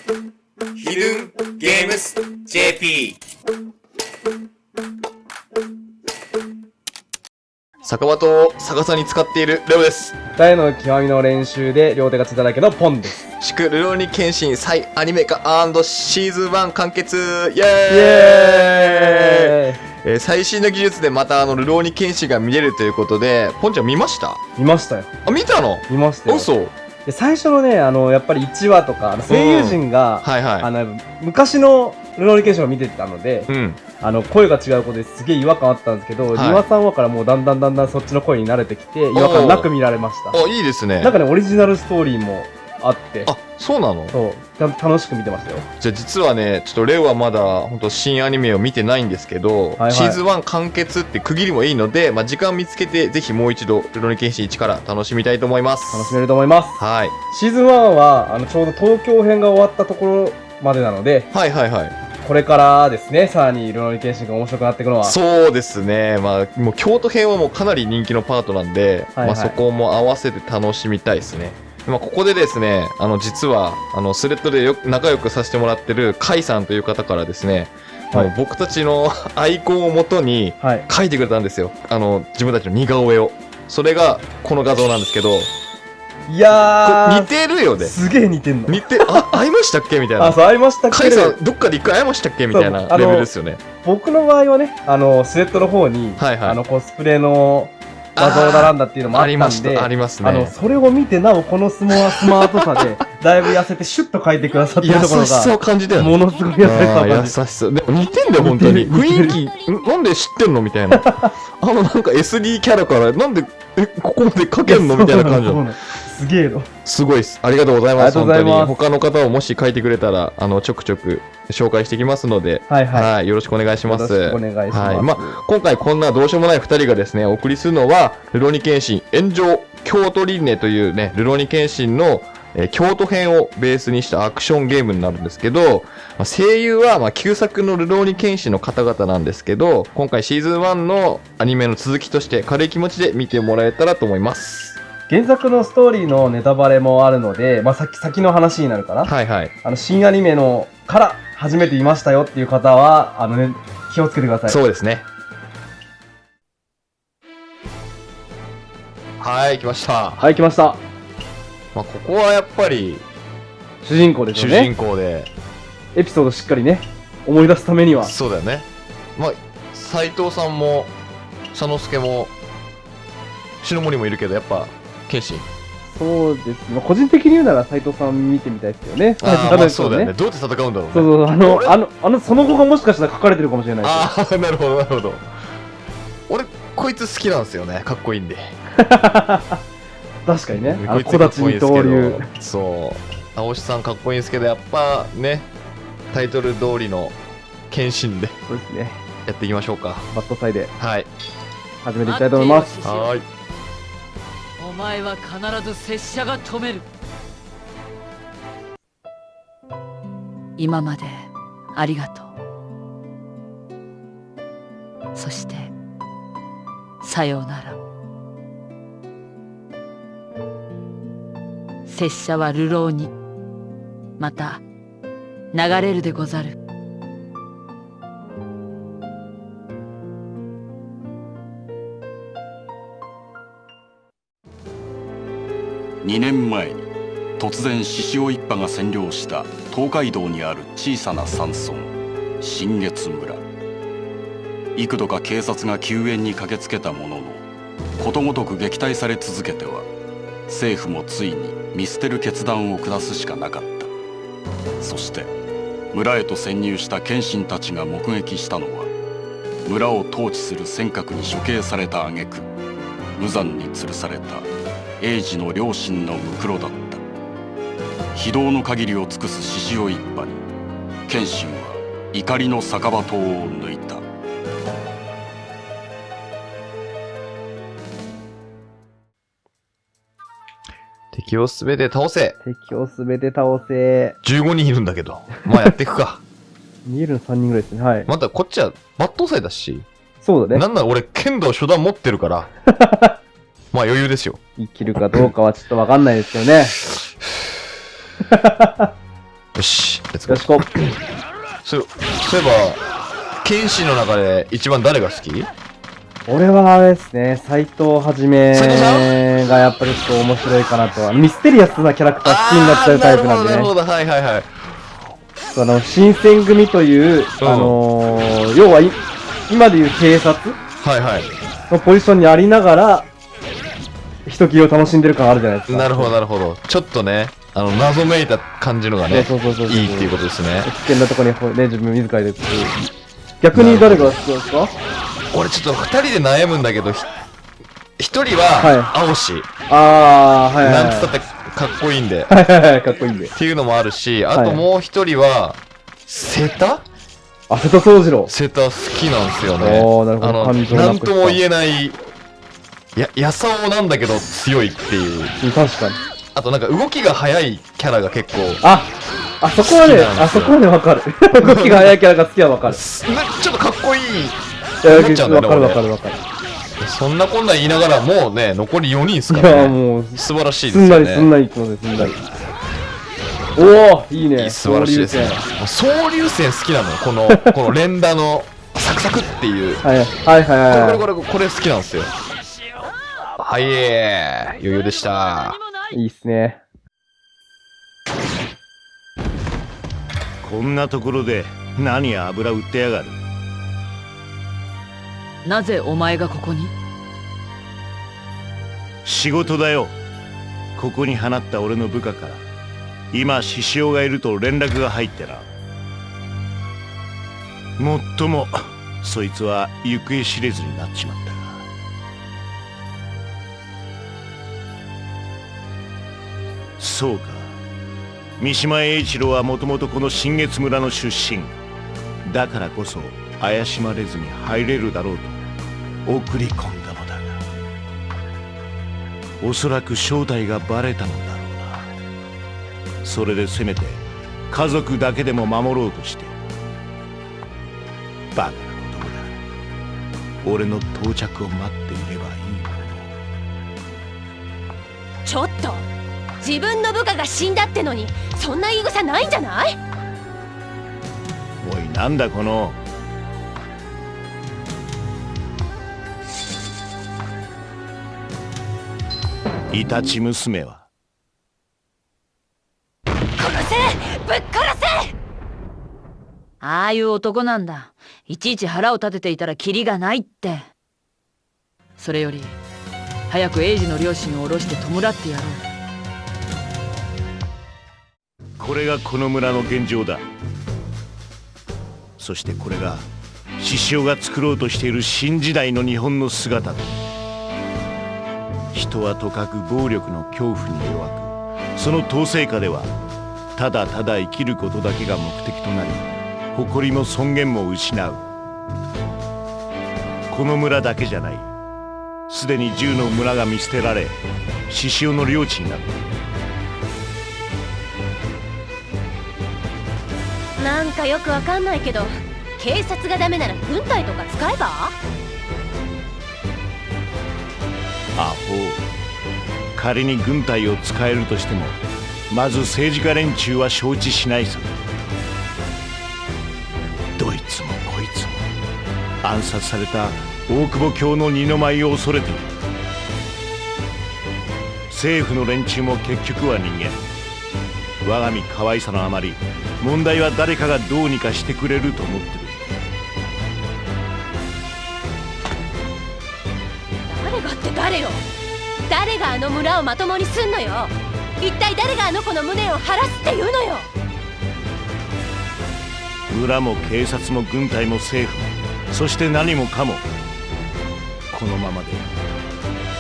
ヒドゥンゲームス JP。酒場と逆さに使っているレオです。二人の極みの練習で両手がついただけのポンです。祝ルローニケンシン再アニメ化&シーズン1完結イエーイ最新の技術でまたルローニケンシンが見れるということで、ポンちゃん見ました？見ましたよ。あ、見たの？見ましたよ。嘘？で最初のね、やっぱり1話とか、声優陣が、はいはい。昔のルローニケンシンを見てたので、うん。声が違うことですげえ違和感あったんですけど、はい2話3話からもうだんだんそっちの声に慣れてきて、違和感なく見られました。あ、いいですね。なんかね、オリジナルストーリーもあって、あ、そうなの？そう、楽しく見てましたよ。じゃあ実はね、ちょっとレオはまだ本当新アニメを見てないんですけど、はいはい、シーズン1完結って区切りもいいので、時間見つけてぜひもう一度ルローニケンシン1から楽しみたいと思います。楽しめると思います。はい。シーズン1はちょうど東京編が終わったところまでなので、はいはいはい。これからですね、さらにルローニケンシンが面白くなっていくのは。そうですね。もう京都編はもうかなり人気のパートなんで、はいはい、そこも合わせて楽しみたいですね。ここでですね、実はスレッドで仲良くさせてもらってるカイさんという方からですね、はい、僕たちのアイコンをもとに描いてくれたんですよ。自分たちの似顔絵を。それがこの画像なんですけど、いやー、似てるよね。すげえ似てんの。会いましたっけみたいな。あ、そう、会いましたっけ。カイさん、どっかで一回会いましたっけみたいなレベルですよね。僕の場合はね、スレッドの方に、はいはい、コスプレの画像だなんだっていうのもあったんで、ありますね。それを見て、なおこのスマートさで、だいぶ痩せてシュッと描いてくださってるところが、優しさを感じたよね。ものすごい優しさを感じ優しさ。でも似てんだよ、本当に。雰囲気、なんで知ってんのみたいな。なんか SD キャラから、なんで、ここまで描けんのみたいな感じの。すげえの。すごいです。ありがとうございます。本当に。他の方をもし書いてくれたら、ちょくちょく紹介していきますので、はい。よろしくお願いします。よろしくお願いします。はい。今回こんなどうしようもない2人がですね、お送りするのは、ルローニケンシン炎上京都輪廻というね、ルローニケンシンの京都編をベースにしたアクションゲームになるんですけど、声優は旧作のルローニケンシンの方々なんですけど、今回シーズン1のアニメの続きとして軽い気持ちで見てもらえたらと思います。原作のストーリーのネタバレもあるので、先の話になるかな。はいはい。新アニメのから初めて見ましたよっていう方は、気をつけてください。そうですね。はい、来ました。はい、来ました。ここはやっぱり、主人公ですよね。主人公で。エピソードしっかりね、思い出すためには。そうだよね。斉藤さんも、佐之助も、篠森もいるけど、やっぱ、剣心。そうです。個人的に言うなら斉藤さん見てみたいですよね。そうだよね。どうやって戦うんだろうね。そう、その後がもしかしたら書かれてるかもしれないです。ああ、なるほど、なるほど。俺、こいつ好きなんですよね。かっこいいんで。確かにね。小立二刀流。そう。青志さんかっこいいんですけど、やっぱね、タイトル通りの剣心で。そうですね。やっていきましょうか。バットサイで。はい。始めていきたいと思います。はい。お前は必ず拙者が止める。今までありがとう。そしてさようなら。拙者は流浪にまた流れるでござる。2年前に突然獅子雄一派が占領した東海道にある小さな山村新月村。幾度か警察が救援に駆けつけたものの、ことごとく撃退され続けては政府もついに見捨てる決断を下すしかなかった。そして村へと潜入した剣心たちが目撃したのは、村を統治する尖閣に処刑された挙句無残に吊るされた英治の両親のムクロだった。非道の限りを尽くす獅子雄一派に剣心は怒りの酒場刀を抜いた。敵をすべて倒せ。敵をすべて倒せ。15人いるんだけど。やっていくか。見えるの3人ぐらいですね。はい。またこっちは抜刀斎だし。そうだね。なんなら俺剣道初段持ってるから。余裕ですよ。生きるかどうかはちょっとわかんないですよね。よし、レッツゴー。よしこ。そういえば、剣士の中で一番誰が好き？俺はあれですね、斎藤はじめ斉藤さんがやっぱりちょっと面白いかなとは。ミステリアスなキャラクター好きになっちゃうタイプなんでね。なるほど、はいはいはい。新選組という、要は今でいう警察はいはい。のポジションにありながら、人気を楽しんでる感あるじゃないですか。なるほどなるほど。ちょっとね、謎めいた感じのがね、そうそうそうそういいっていうことですね。危険なとこにね、自分自ら入れて。逆に誰が好きですか？俺ちょっと二人で悩むんだけど、一人はいは、青し。あー、はいはい。なんつったってかっこいいんで。はいはいはい、かっこいいんで。っていうのもあるし、あともう一人は、瀬田瀬戸宗次郎。瀬田好きなんですよね。おー、なるほど。感情なくなんとも言えない、やさおなんだけど強いっていう。確かに。あとなんか動きが速いキャラが結構。そこはね、そこはね、わかる。動きが速いキャラが好きはわかる。ちょっとかっこいい。思っちゃうんだよね。わかるわかるわかる。そんなこんなん言いながらもうね、残り4人ですからね。いや、もう、素晴らしいですよね。すんなりいつもです、すんなり。おー、いいね。素晴らしいですね。総流線好きなのよ。この連打のサクサクっていう。はいはいはい。これ好きなんですよ。はい、余裕でした。いいっすね。こんなところで何油売ってやがる。なぜお前がここに？仕事だよ。ここに放った俺の部下から今獅子雄がいると連絡が入ってな。もっともそいつは行方知れずになっちまったが。そうか、三島栄一郎はもともとこの新月村の出身だからこそ怪しまれずに入れるだろうと送り込んだのだが、おそらく正体がバレたのだろうな。それでせめて家族だけでも守ろうとして。バカな男だ。俺の到着を待っていればいいもの。ちょっと、自分の部下が死んだってのにそんな言い草ないんじゃない？おい、なんだこの。イタチ娘は。殺せ！ぶっ殺せ！ああいう男なんだ。いちいち腹を立てていたらキリがないって。それより早くエイジの両親を下ろして弔ってやろう。これがこの村の現状だ。そしてこれが獅子雄が作ろうとしている新時代の日本の姿だ。人はとかく暴力の恐怖に弱く、その統制下ではただただ生きることだけが目的となり、誇りも尊厳も失う。この村だけじゃない、すでに10の村が見捨てられ、獅子雄の領地になっている。なんかよくわかんないけど、警察がダメなら軍隊とか使えば？アホ。仮に軍隊を使えるとしても、まず政治家連中は承知しないぞ。どいつもこいつも暗殺された大久保卿の二の舞を恐れている。政府の連中も結局は人間。我が身可愛さのあまり、問題は誰かがどうにかしてくれると思ってる。誰がって誰よ？誰があの村をまともにすんのよ？一体誰があの子の無念を晴らすっていうのよ？村も警察も軍隊も政府も、そして何もかもこのままで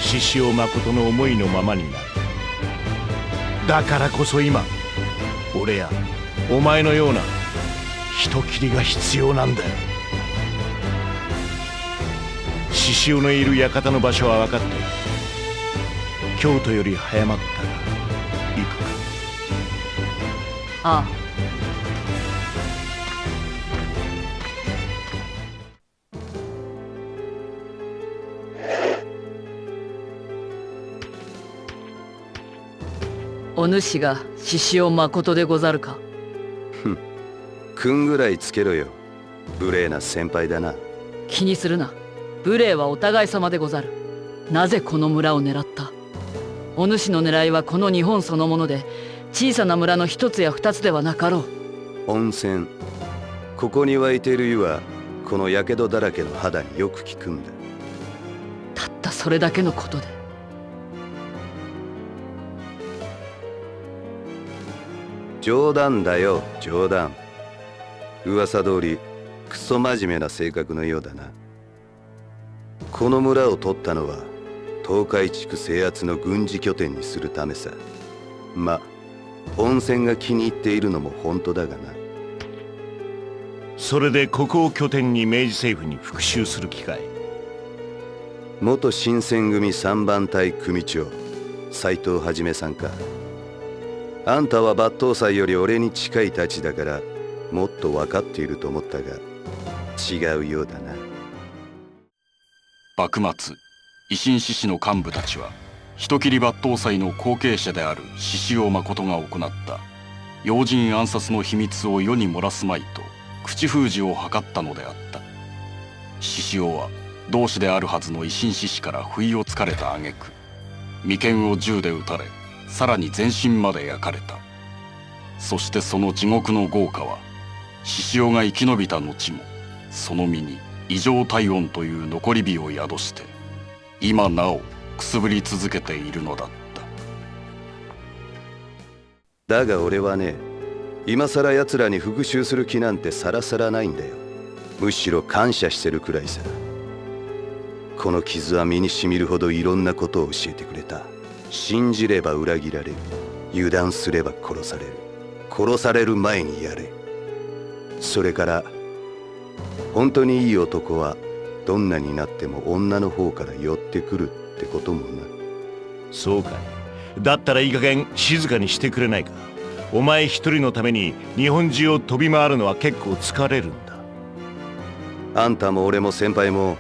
獅子雄誠の思いのままになる。だからこそ今、俺やお前のような人斬りが必要なんだよ。獅子雄のいる館の場所は分かっている。京都より早まったが行くか。ああ。お主が獅子雄誠でござるか。君ぐらいつけろよ。無礼な先輩だな。気にするな。無礼はお互い様でござる。なぜこの村を狙った？お主の狙いはこの日本そのもので、小さな村の一つや二つではなかろう。温泉。ここに湧いている湯はこのやけどだらけの肌によく効くんだ。たったそれだけのことで。冗談だよ、冗談。噂通りクソ真面目な性格のようだな。この村を取ったのは東海地区制圧の軍事拠点にするためさ。ま、温泉が気に入っているのも本当だがな。それでここを拠点に明治政府に復讐する機会。元新選組3番隊組長斉藤はさんか。あんたは抜刀斎より俺に近いたちだからもっと分かっていると思ったが違うようだな。幕末維新志士の幹部たちは人斬り抜刀斎の後継者である志々雄誠が行った要人暗殺の秘密を世に漏らすまいと口封じを図ったのであった。志々雄は同志であるはずの維新志士から不意をつかれた挙句、眉間を銃で撃たれ、さらに全身まで焼かれた。そしてその地獄の業火は志々雄が生き延びた後もその身に異常体温という残り火を宿して今なおくすぶり続けているのだった。だが俺はね、今さら奴らに復讐する気なんてさらさらないんだよ。むしろ感謝してるくらいさ。この傷は身にしみるほどいろんなことを教えてくれた。信じれば裏切られる、油断すれば殺される、殺される前にやれ。それから本当にいい男はどんなになっても女の方から寄ってくるってこともな。そうかい。だったらいい加減静かにしてくれないか。お前一人のために日本中を飛び回るのは結構疲れるんだ。あんたも俺も先輩も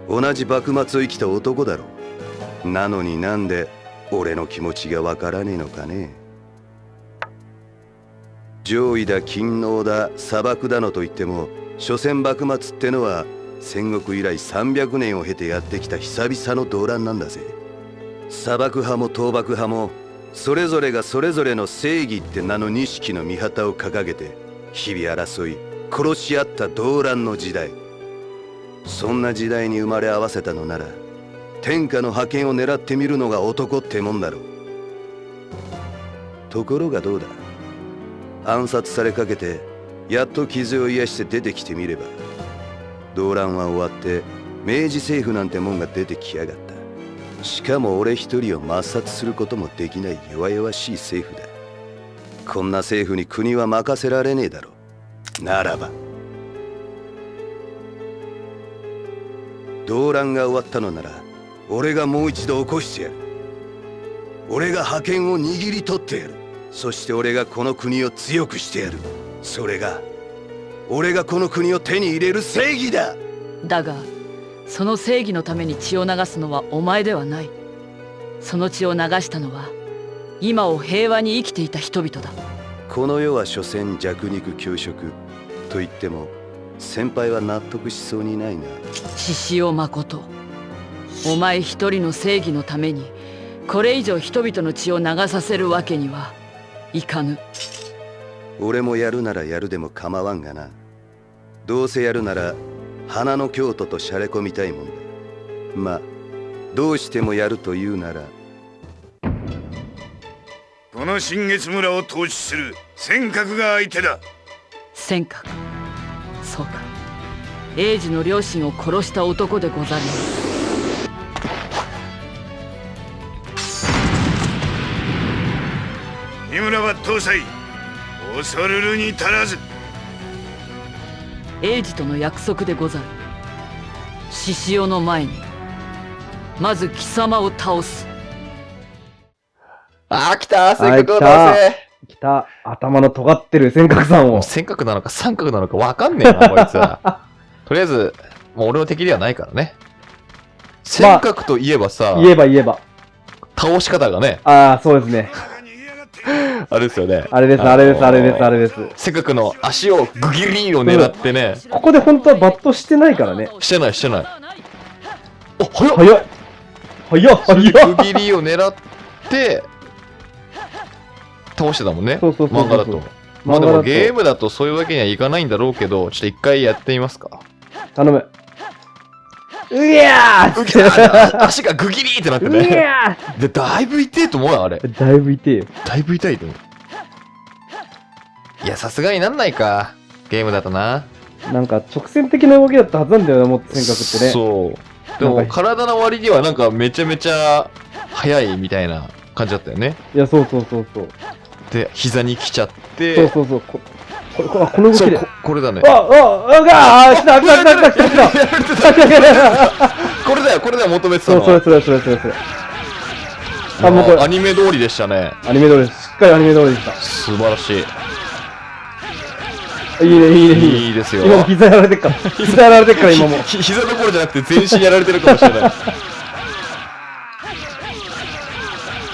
同じ幕末を生きた男だろ。なのになんで俺の気持ちがわからねえのかね。上位だ勤王だ砂漠だのといっても所詮幕末ってのは戦国以来300年を経てやってきた久々の動乱なんだぜ。砂漠派も倒幕派もそれぞれがそれぞれの正義って名の錦の御旗を掲げて日々争い殺し合った動乱の時代。そんな時代に生まれ合わせたのなら天下の覇権を狙ってみるのが男ってもんだろう。ところがどうだ、暗殺されかけてやっと傷を癒して出てきてみれば動乱は終わって明治政府なんてもんが出てきやがった。しかも俺一人を抹殺することもできない弱々しい政府だ。こんな政府に国は任せられねえだろ。ならば動乱が終わったのなら俺がもう一度起こしてやる。俺が覇権を握り取ってやる。そして俺がこの国を強くしてやる。それが俺がこの国を手に入れる正義だ。だがその正義のために血を流すのはお前ではない。その血を流したのは今を平和に生きていた人々だ。この世は所詮弱肉強食と言っても先輩は納得しそうにないな。志々雄誠、お前一人の正義のためにこれ以上人々の血を流させるわけにはいかぬ。俺もやるならやるでも構わんがな。どうせやるなら花の京都としゃれ込みたいもんだ。まあどうしてもやるというならこの新月村を統治する尖閣が相手だ。尖閣、そうか、英治の両親を殺した男でござる。三村抜刀斎、恐るるに足らず。英治との約束でござる。志々雄の前にまず貴様を倒す。来た尖閣を倒せ。来た。頭の尖ってる尖閣さんを。尖閣なのか三角なのかわかんねえな、こいつは。とりあえず、もう俺の敵ではないからね。尖閣といえばさ、言えば。倒し方がね。ああ、そうですね。あれですよね。あれです、あれです、あれです、あれです。せっかくの足をグギリーを狙ってね。ここで本当はバットしてないからね。してない、してない。お、早っ早い早っ早っグギリーを狙って、倒してたもんね。そうそうそうそう漫画だと。まあでもゲームだとそういうわけにはいかないんだろうけど、ちょっと一回やってみますか。頼む。うぎゃーうぎゃー足がグギリーってなってうぎね。ゃで、だいぶ痛えと思うよ、あれ。ーだいぶ痛えよ。だいぶ痛いと思う。いや、さすがになんないか。ゲームだとな。なんか直線的な動きだったはずなんだよな、もっと尖閣ってね。そう。でも、体の割にはなんかめちゃめちゃ速いみたいな感じだったよね。いや、そうそうそうそう。で、膝に来ちゃって。そうそうそう。この動きで。これだね。来たこれだよ、これだよ、求めてたのは。そう、それ。あ、もうこれアニメ通りでしたね。アニメ通りです。しっかりアニメ通りでした。素晴らしい。いいね。いいですよ。今も膝やられてっから。膝やられてっから、今も。膝どころじゃなくて全身やられてるかもしれない。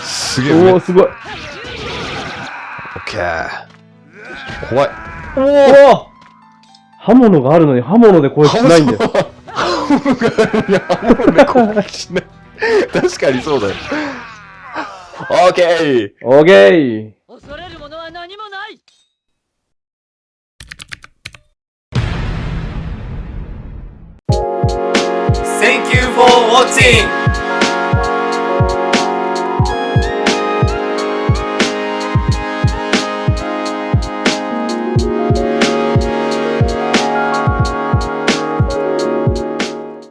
すげえ。おお、すごい。オッケー。怖い。おお刃物があるのに刃物で攻撃しないんだよ。刃物があるのに刃物で攻撃しない。確かにそうだよ。オッケー。オッケー。恐れるものは何もない。Thank you for watching!